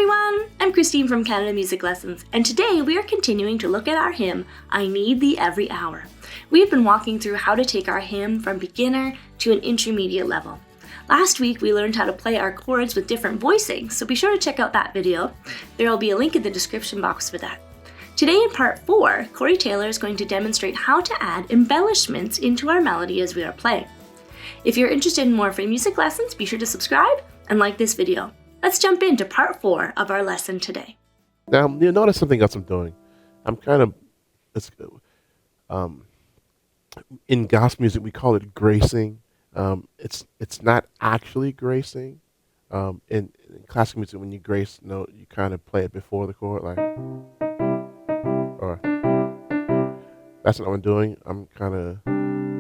everyone! I'm Christine from Canada Music Lessons, and today we are continuing to look at our hymn, I Need Thee Every Hour. We have been walking through how to take our hymn from beginner to an intermediate level. Last week we learned how to play our chords with different voicing, so be sure to check out that video. There will be a link in the description box for that. Today in part 4, Corey Taylor is going to demonstrate how to add embellishments into our melody as we are playing. If you're interested in more free music lessons, be sure to subscribe and like this video. Let's jump into part 4 of our lesson today. Now, you notice something else I'm doing. I'm kind of, in gospel music, we call it gracing. It's not actually gracing. In classical music, when you grace note, you kind of play it before the chord, like, or that's what I'm doing. I'm kind of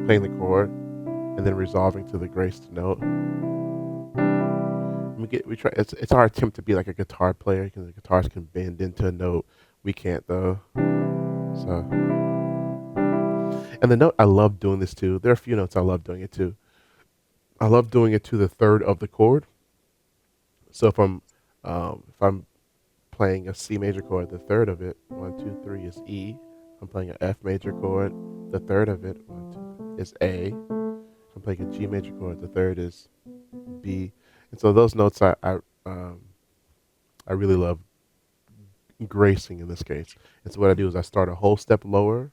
playing the chord and then resolving to the graced note. We try. It's our attempt to be like a guitar player, because the guitars can bend into a note. We can't though. So, and the note I love doing this to. There are a few notes I love doing it to. I love doing it to the third of the chord. So if I'm playing a C major chord, the third of it, 1, 2, 3 is E. I'm playing an F major chord, the third of it, 1, 2, is A. I'm playing a G major chord, the third is B. And so those notes I really love gracing in this case. And so what I do is I start a whole step lower.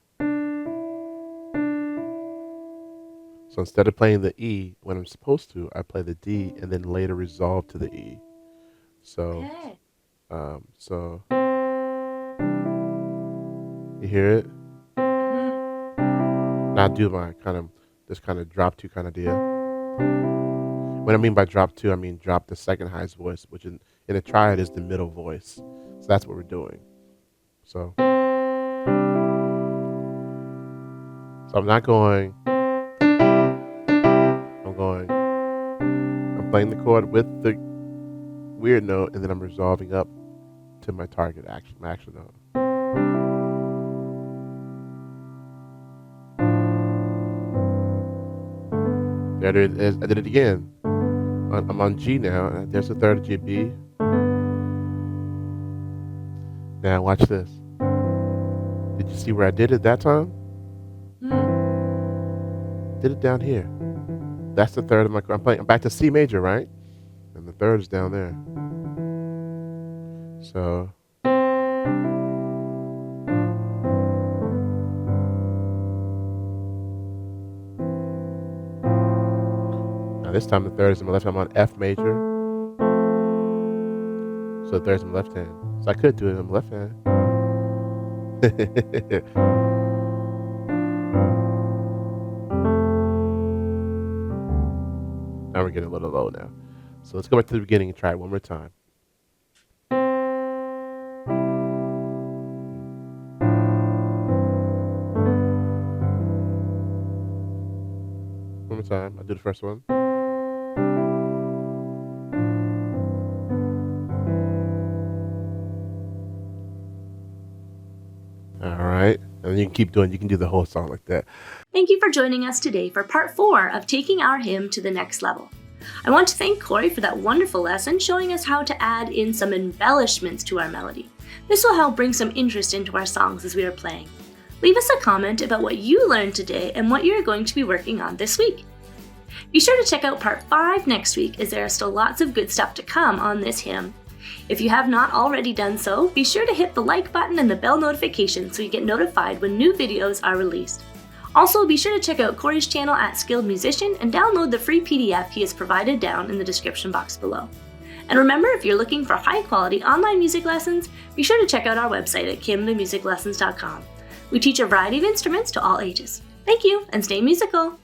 So instead of playing the E when I'm supposed to, I play the D and then later resolve to the E. So, so you hear it? Now I do my this kind of drop 2 kind of deal. What I mean by drop 2, I mean drop the second highest voice, which in a triad is the middle voice. So that's what we're doing. So I'm not going. I'm playing the chord with the weird note, and then I'm resolving up to my target action note. There it is. I did it again. I'm on G now, and there's the third of G, B. Now watch this. Did you see where I did it that time? Did it down here. That's the third of my chord. I'm back to C major, right? And the third is down there. So now this time the third is in my left hand. I'm on F major. So the third is in my left hand. So I could do it in my left hand. Now we're getting a little low now. So let's go back to the beginning and try it one more time. One more time. I'll do the first one. All right. And you can keep doing, you can do the whole song like that. Thank you for joining us today for part 4 of taking our hymn to the next level. I want to thank Corey for that wonderful lesson showing us how to add in some embellishments to our melody. This will help bring some interest into our songs as we are playing. Leave us a comment about what you learned today and what you're going to be working on this week. Be sure to check out part 5 next week, as there are still lots of good stuff to come on this hymn. If you have not already done so, be sure to hit the like button and the bell notification so you get notified when new videos are released. Also, be sure to check out Corey's channel at Skilled Musician and download the free PDF he has provided down in the description box below. And remember, if you're looking for high-quality online music lessons, be sure to check out our website at CanadaMusicLessons.com. We teach a variety of instruments to all ages. Thank you, and stay musical!